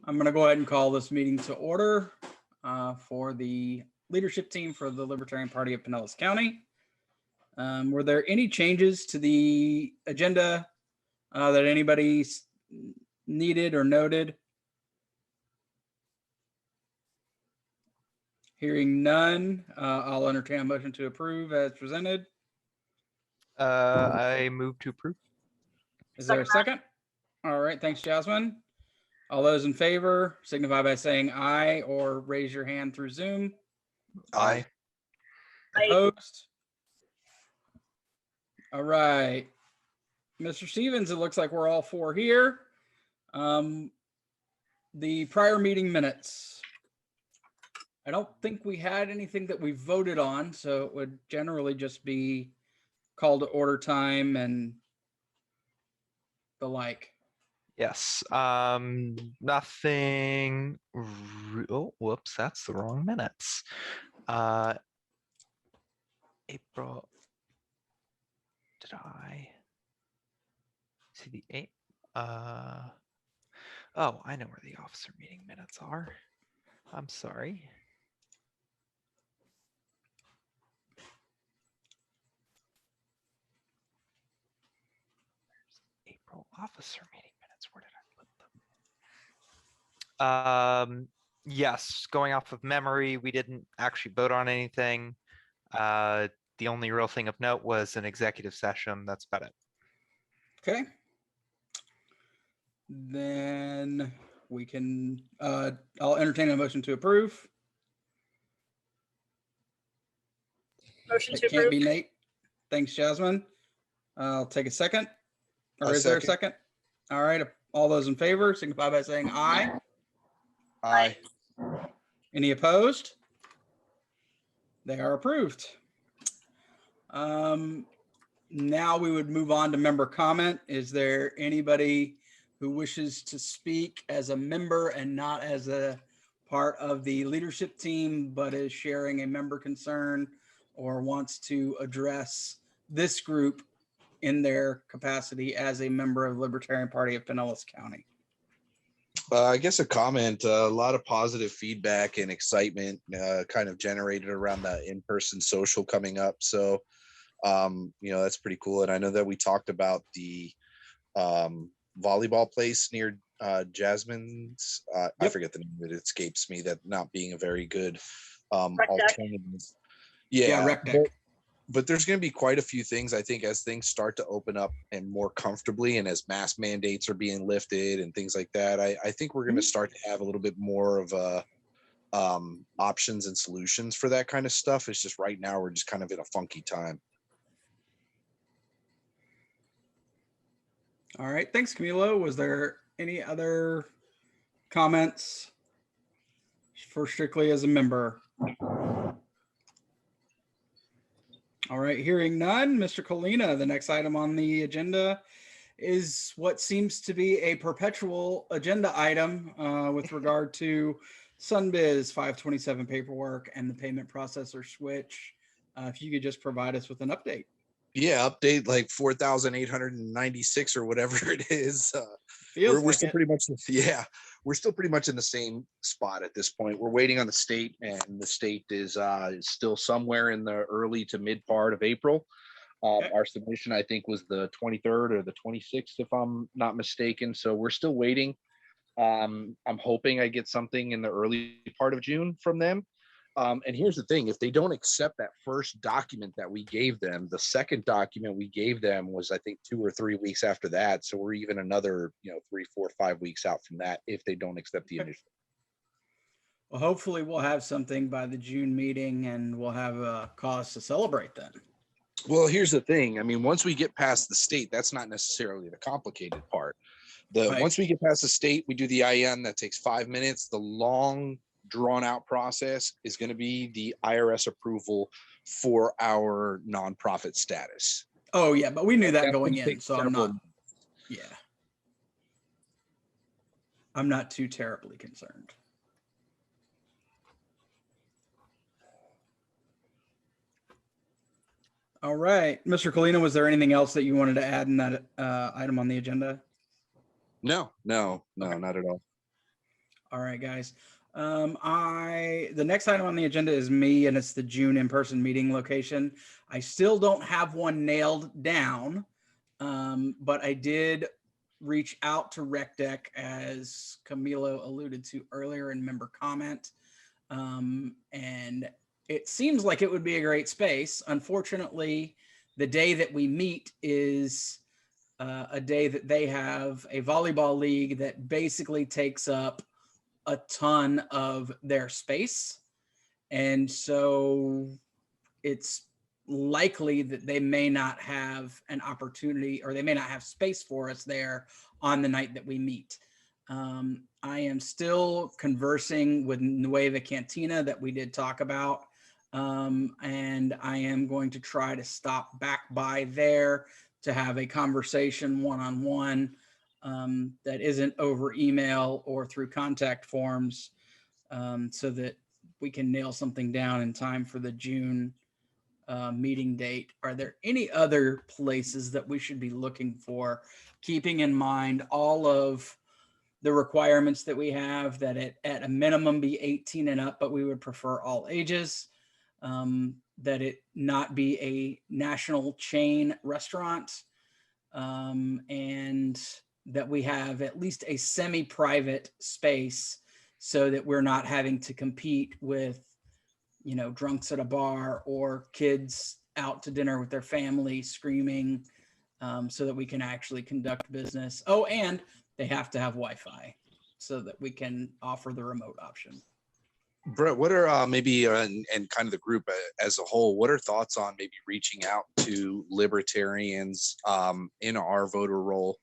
I'm going to go ahead and call this meeting to order for the leadership team for the Libertarian Party of Pinellas County. Were there any changes to the agenda that anybody needed or noted? Hearing none, I'll entertain a motion to approve as presented. I move to approve. Is there a second? All right, thanks, Jasmine. All those in favor signify by saying aye or raise your hand through Zoom. Aye. Opposed? All right. Mr. Stevens, it looks like we're all four here. The prior meeting minutes. I don't think we had anything that we voted on, so it would generally just be call to order time and the like. Yes. Nothing. Oh, whoops, that's the wrong minutes. April. Did I see the 8th? Oh, I know where the officer meeting minutes are. I'm sorry. There's April officer meeting minutes. Where did I put them? Yes, going off of memory, we didn't actually vote on anything. The only real thing of note was an executive session. That's about it. Okay. Then we can, I'll entertain a motion to approve. Motion to It can't approve. be Nate. Thanks, Jasmine. I'll take a second. Or A is there a second. second? All right. All those in favor signify by saying aye. Aye. Any opposed? They are approved. Now we would move on to member comment. Is there anybody who wishes to speak as a member and not as a part of the leadership team, but is sharing a member concern or wants to address this group in their capacity as a member of the Libertarian Party of Pinellas County? I guess a comment, a lot of positive feedback and excitement kind of generated around the in-person social coming up. So, that's pretty cool. And I know that we talked about the volleyball place near Jasmine's. I forget the name of it. It escapes me, that not being a very good alternative. Yeah, Rec deck. But there's going to be quite a few things, I think, as things start to open up and more comfortably, and as mask mandates are being lifted and things like that. I think we're going to start to have a little bit more of options and solutions for that kind of stuff. It's just right now we're just kind of in a funky time. All right. Thanks, Camilo. Was there any other comments for strictly as a member? All right. Hearing none, Mr. Colina, the next item on the agenda is what seems to be a perpetual agenda item with regard to Sunbiz 527 paperwork and the payment processor switch. If you could just provide us with an update. Yeah, update like 4,896 or whatever it is. We're still pretty much, we're still pretty much in the same spot at this point. We're waiting on the state, and the state is still somewhere in the early to mid part of April. Okay. Our submission, I think, was the 23rd or the 26th, if I'm not mistaken. So we're still waiting. I'm hoping I get something in the early part of June from them. And here's the thing, if they don't accept that first document that we gave them, the second document we gave them was, I think, 2 or 3 weeks after that. So we're even another, 3, 4, 5 weeks out from that if they don't accept the initial. Well, hopefully we'll have something by the June meeting and we'll have a cause to celebrate then. Well, here's the thing. I mean, once we get past the state, that's not necessarily the complicated part. Right. Once we get past the state, we do the IN, that takes 5 minutes. The long drawn out process is going to be the IRS approval for our nonprofit status. Oh yeah, but we knew that going in, so I'm not too terribly concerned. All right, Mr. Colina, was there anything else that you wanted to add in that item on the agenda? No, not at all. All right, guys. The next item on the agenda is me, and it's the June in-person meeting location. I still don't have one nailed down, but I did reach out to Rec Deck, as Camilo alluded to earlier in member comment. And it seems like it would be a great space. Unfortunately, the day that we meet is a day that they have a volleyball league that basically takes up a ton of their space. And so it's likely that they may not have an opportunity, or they may not have space for us there on the night that we meet. I am still conversing with Nueva Cantina that we did talk about. And I am going to try to stop back by there to have a conversation one-on-one that isn't over email or through contact forms, so that we can nail something down in time for the June meeting date. Are there any other places that we should be looking for, keeping in mind all of the requirements that we have, that it at a minimum be 18 and up, but we would prefer all ages, that it not be a national chain restaurant, and that we have at least a semi-private space so that we're not having to compete with, you know, drunks at a bar or kids out to dinner with their family screaming, so that we can actually conduct business. Oh, and they have to have Wi-Fi so that we can offer the remote option. Brett, what are maybe and kind of the group as a whole, what are thoughts on maybe reaching out to libertarians in our voter roll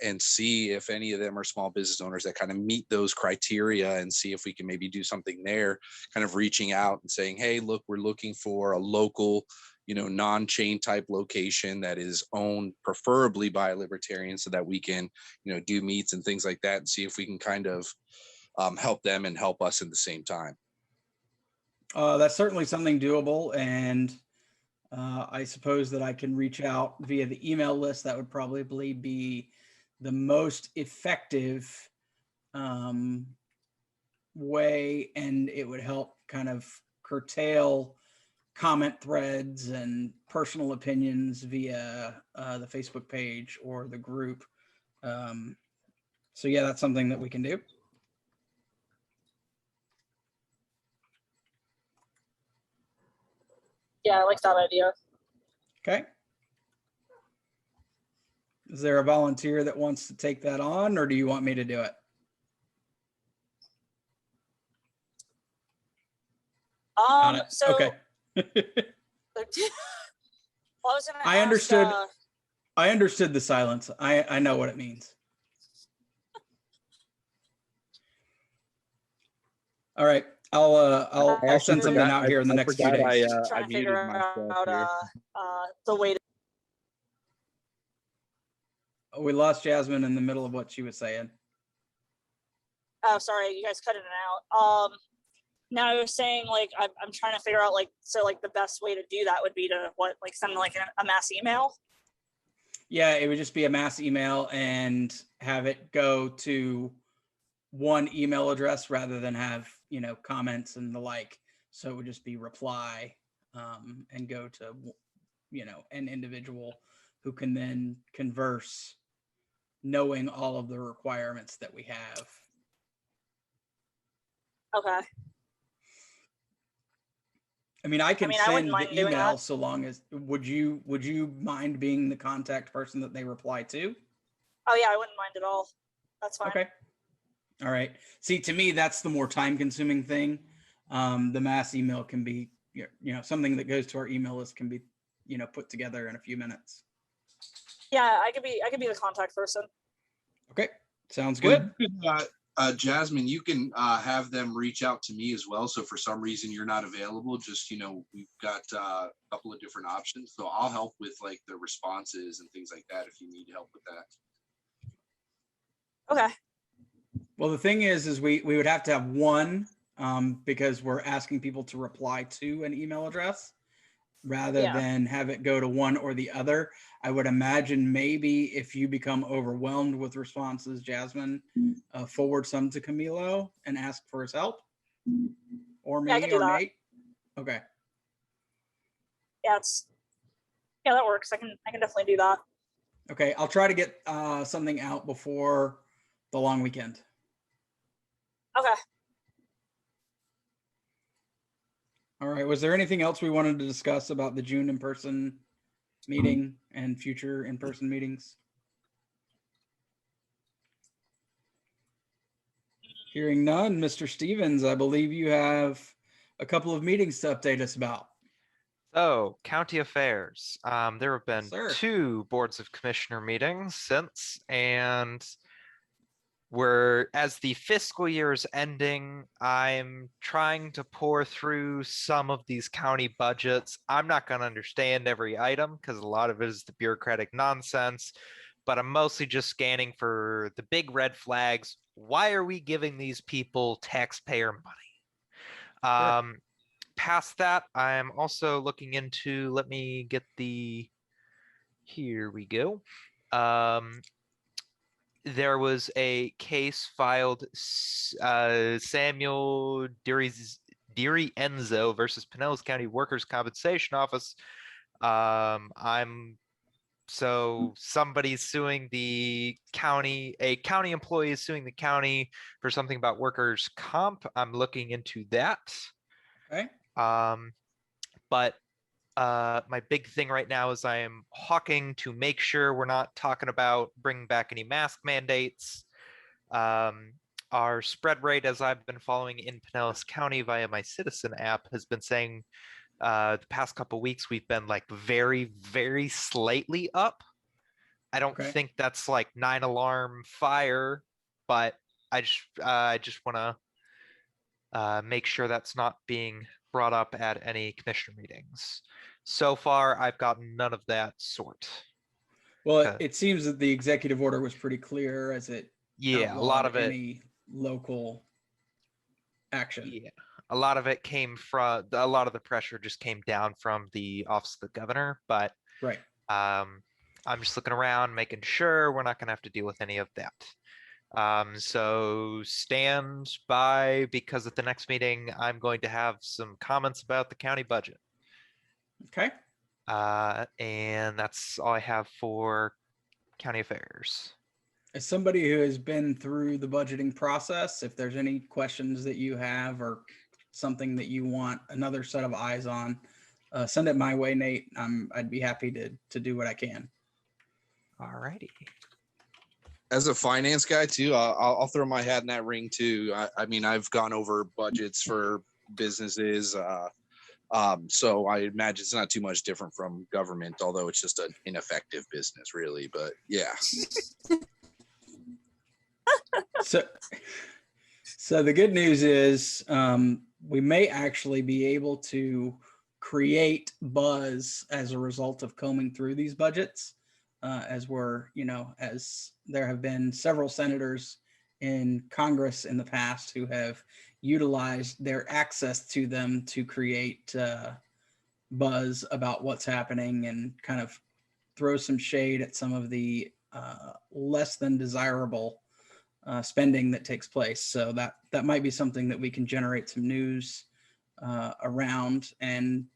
and see if any of them are small business owners that kind of meet those criteria, and see if we can maybe do something there, kind of reaching out and saying, hey, look, we're looking for a local, you know, non-chain type location that is owned preferably by a libertarian, so that we can, you know, do meets and things like that, and see if we can kind of help them and help us at the same time. That's certainly something doable. And I suppose that I can reach out via the email list. That would probably be the most effective way, and it would help kind of curtail comment threads and personal opinions via the Facebook page or the group. So yeah, that's something that we can do. Yeah, I like that idea. Okay. Is there a volunteer that wants to take that on, or do you want me to do it? Got it. So Okay. well, I was gonna I ask, understood. I understood the silence. I know what it means. All right. I'll send something out here in the next few days. trying to figure out the way to. We lost Jasmine in the middle of what she was saying. Oh, sorry, you guys cut it out. Now I was saying, like, I'm trying to figure out, like, so like the best way to do that would be to send like a mass email. Yeah, it would just be a mass email and have it go to one email address rather than have, you know, comments and the like. So it would just be reply and go to, you know, an individual who can then converse, knowing all of the requirements that we have. Okay. I mean, I can I send wouldn't mind the doing email that. so long as, would you mind being the contact person that they reply to? Oh yeah, I wouldn't mind at all. That's fine. Okay. All right. See, to me, that's the more time consuming thing. The mass email can be, you know, something that goes to our email list can be, you know, put together in a few minutes. Yeah, I could be the contact person. Okay. Sounds good. Jasmine, you can have them reach out to me as well. So for some reason you're not available, just, you know, we've got a couple of different options. So I'll help with like the responses and things like that if you need help with that. Okay. Well, the thing is we would have to have one because we're asking people to reply to an email address. rather Yeah. than have it go to one or the other. I would imagine maybe if you become overwhelmed with responses, Jasmine, forward some to Camilo and ask for his help, or Yeah, I me can do or that. Nate. Okay. Yeah, that works. I can definitely do that. Okay, I'll try to get something out before the long weekend. Okay. All right. Was there anything else we wanted to discuss about the June in-person meeting and future in-person meetings? Hearing none, Mr. Stevens, I believe you have a couple of meetings to update us about. So, county affairs. There have been Sir. 2 boards of commissioner meetings since, and as the fiscal year is ending, I'm trying to pour through some of these county budgets. I'm not going to understand every item because a lot of it is the bureaucratic nonsense, but I'm mostly just scanning for the big red flags. Why are we giving these people taxpayer money? Sure. Past that, I'm also looking into, let me get here we go. There was a case filed, Samuel Enzo versus Pinellas County Workers' Compensation Office. Somebody's suing the county, a county employee is suing the county for something about workers' comp. I'm looking into that. Okay. But my big thing right now is I am hawking to make sure we're not talking about bringing back any mask mandates. Our spread rate, as I've been following in Pinellas County via my Citizen app, has been saying the past couple weeks we've been like very, very slightly up. I don't think that's like 9 alarm fire, but I just want to make sure that's not being brought up at any commissioner meetings. So far, I've gotten none of that sort. Well, it seems that the executive order was pretty clear as it a lot of it, any local action. Yeah, a lot of it came from a lot of the pressure just came down from the office of the governor. But right, I'm just looking around, making sure we're not going to have to deal with any of that. So stand by, because at the next meeting, I'm going to have some comments about the county budget. Okay. And that's all I have for county affairs. As somebody who has been through the budgeting process, if there's any questions that you have or something that you want another set of eyes on, send it my way, Nate. I'd be happy to do what I can. All righty. As a finance guy too, I'll throw my hat in that ring too. I mean, I've gone over budgets for businesses, so I imagine it's not too much different from government, although it's just an ineffective business, really. But yeah. So the good news is we may actually be able to create buzz as a result of combing through these budgets, as there have been several senators in Congress in the past who have utilized their access to them to create buzz about what's happening and kind of throw some shade at some of the less than desirable spending that takes place. So that might be something that we can generate some news around, and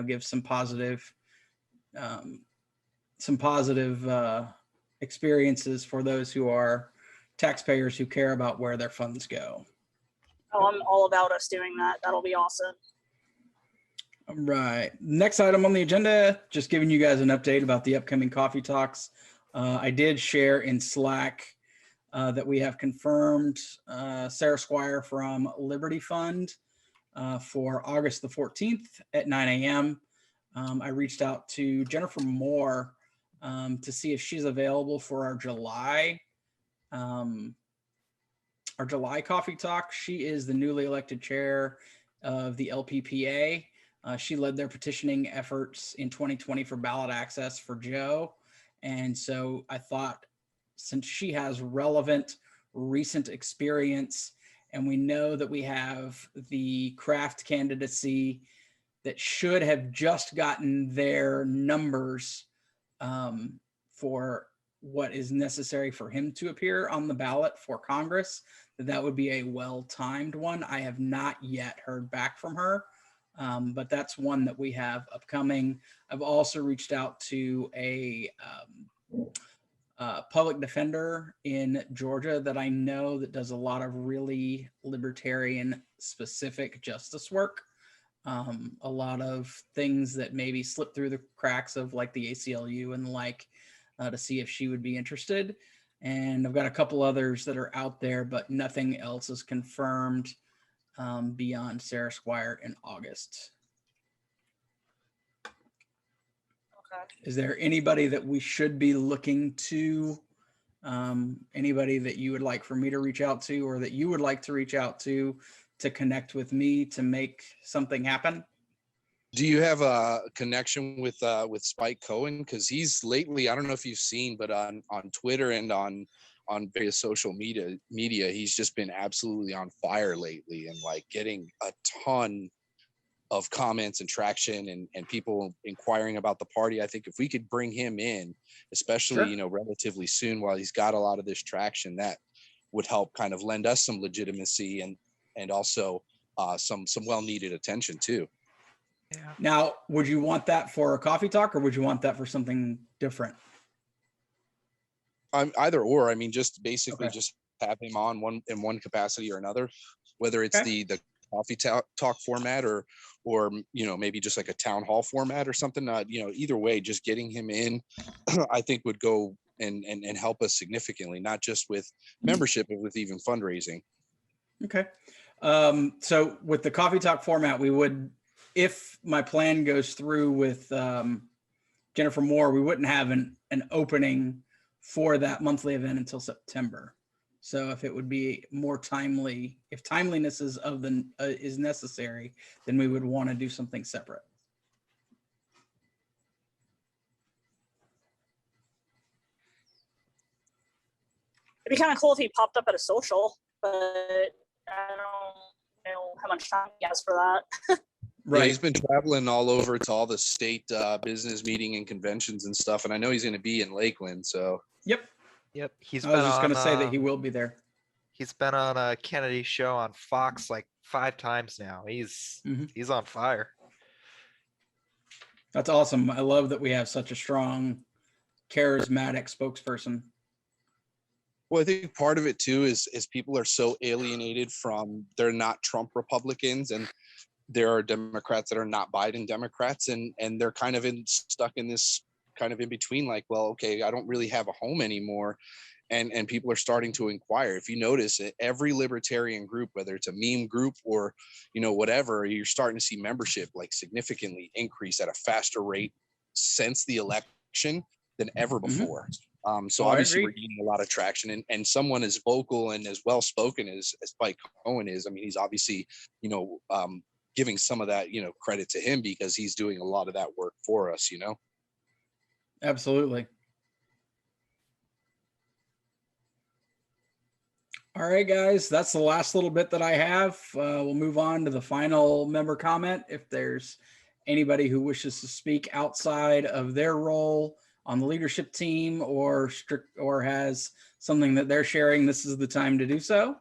give some positive experiences for those who are taxpayers who care about where their funds go. Oh, I'm all about us doing that. That'll be awesome. All right. Next item on the agenda, just giving you guys an update about the upcoming coffee talks. I did share in Slack that we have confirmed Sarah Squire from Liberty Fund for August the 14th at 9 a.m. I reached out to Jennifer Moore to see if she's available for our July coffee talk. She is the newly elected chair of the LPPA. She led their petitioning efforts in 2020 for ballot access for Joe. And so I thought, since she has relevant recent experience, and we know that we have the Kraft candidacy that should have just gotten their numbers for what is necessary for him to appear on the ballot for Congress, that would be a well-timed one. I have not yet heard back from her, but that's one that we have upcoming. I've also reached out to a public defender in Georgia that I know that does a lot of really libertarian specific justice work. A lot of things that maybe slip through the cracks of like the ACLU and like, to see if she would be interested. And I've got a couple others that are out there, but nothing else is confirmed beyond Sarah Squire in August. Okay. Is there anybody that we should be looking to? Anybody that you would like for me to reach out to, or that you would like to reach out to connect with me to make something happen? Do you have a connection with Spike Cohen? Because he's lately, I don't know if you've seen, but on Twitter and on various social media, he's just been absolutely on fire lately, and like getting a ton of comments and traction and people inquiring about the party. I think if we could bring him in, especially, Sure. relatively soon, while he's got a lot of this traction, that would help kind of lend us some legitimacy and also some well-needed attention too. Yeah. Now, would you want that for a coffee talk, or would you want that for something different? Either or. I mean, just basically Okay. just have him on one capacity or another, whether it's Okay. the coffee talk format or maybe just like a town hall format or something. Either way, just getting him in, I think would go and help us significantly, not just with membership, but with even fundraising. Okay. So with the coffee talk format, we would, if my plan goes through with Jennifer Moore, we wouldn't have an opening for that monthly event until September. So if it would be more timely, if timeliness is is necessary, then we would want to do something separate. It'd be kind of cool if he popped up at a social, but I don't know how much time he has for that. Yeah, he's been traveling all over to all the state business meeting and conventions and stuff, and I know he's going to be in Lakeland. So Yep. He's I was just going to say that he will be there. He's been on a Kennedy show on Fox like 5 times now. He's on fire. That's awesome. I love that we have such a strong, charismatic spokesperson. Well, I think part of it too is people are so alienated from, they're not Trump Republicans, and there are Democrats that are not Biden Democrats, and they're kind of stuck in this kind of in between, like, well, okay, I don't really have a home anymore. And people are starting to inquire. If you notice it, every libertarian group, whether it's a meme group or, whatever, you're starting to see membership like significantly increase at a faster rate since the election than ever before. So obviously we're gaining a lot of traction, and someone as vocal and as well-spoken as Spike Cohen is, I mean, he's obviously, giving some of that, credit to him, because he's doing a lot of that work for us, Absolutely. All right, guys, that's the last little bit that I have. We'll move on to the final member comment. If there's anybody who wishes to speak outside of their role on the leadership team or has something that they're sharing, this is the time to do so.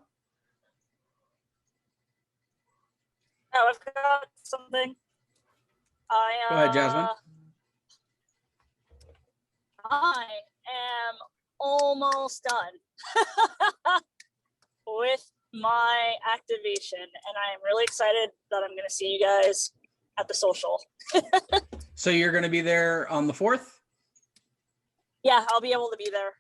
Oh, I've got something. Go ahead, Jasmine. I am almost done with my activation, and I am really excited that I'm going to see you guys at the social. So you're going to be there on the 4th? Yeah, I'll be able to be there.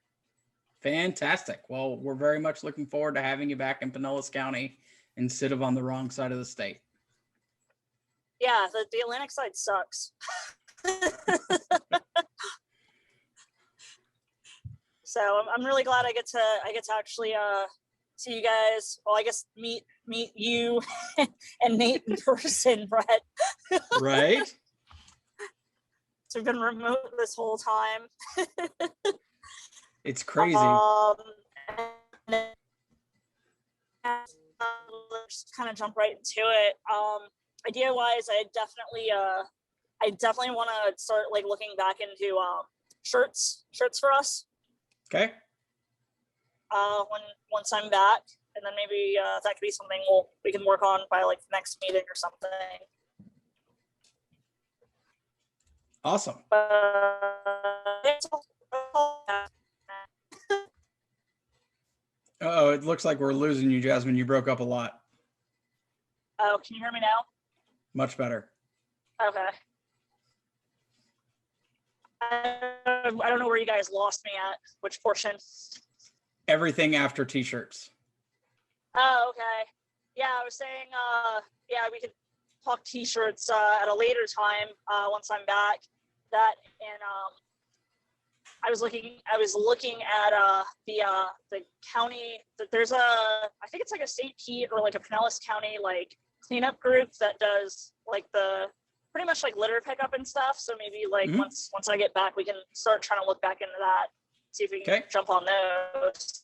Fantastic. Well, we're very much looking forward to having you back in Pinellas County instead of on the wrong side of the state. Yeah, the Atlantic side sucks. So I'm really glad I get to actually see you guys. Well, I guess meet you and Nate in person, Brett. Right. So we've been remote this whole time. It's crazy. Just kind of jump right into it. idea wise, I definitely want to start like looking back into shirts for us. Okay. Once I'm back, and then maybe that could be something we can work on by like the next meeting or something. Awesome. Oh, it looks like we're losing you, Jasmine. You broke up a lot. Oh, can you hear me now? Much better. Okay. I don't know where you guys lost me at, which portion. Everything after t-shirts. Oh, okay. Yeah, I was saying, yeah, we could talk t-shirts at a later time once I'm back. That and I was looking at the county that there's I think it's like a St. Pete or like a Pinellas County like cleanup group that does like the pretty much like litter pickup and stuff. So maybe like once I get back, we can start trying to look back into that, see if we can jump on those.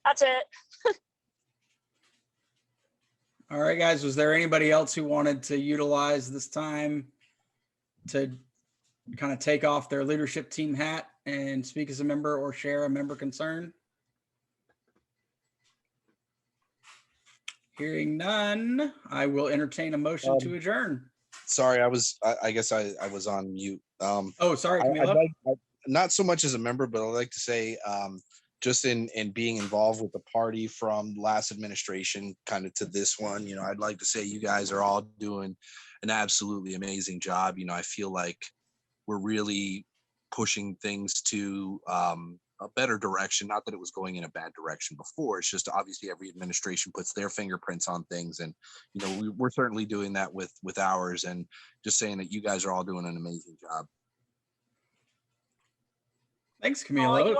That's it. All right, guys. Was there anybody else who wanted to utilize this time to kind of take off their leadership team hat and speak as a member or share a member concern? Hearing none, I will entertain a motion to adjourn. Sorry, I guess I was on mute. Oh, sorry, Camilo. Not so much as a member, but I'd like to say, just in being involved with the party from last administration kind of to this one, you know, I'd like to say you guys are all doing an absolutely amazing job. You know, I feel like we're really pushing things to a better direction. Not that it was going in a bad direction before. It's just obviously every administration puts their fingerprints on things, and you know we're certainly doing that with ours. And just saying that you guys are all doing an amazing job. Thanks, Camilo.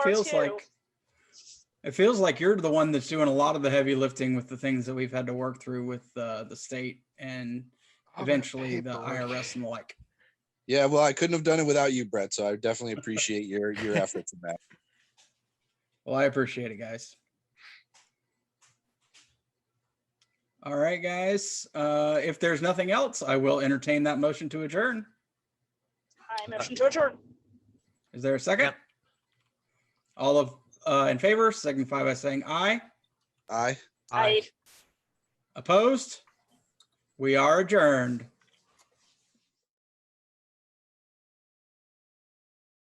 It feels like you're the one that's doing a lot of the heavy lifting with the things that we've had to work through with the state and eventually the IRS and the like. Yeah, well, I couldn't have done it without you, Brett. So I definitely appreciate your efforts in that. Well, I appreciate it, guys. All right, guys. If there's nothing else, I will entertain that motion to adjourn. I motion to adjourn. Is there a second? Yep. All of in favor, signify by saying aye. Aye. Aye. Opposed? We are adjourned.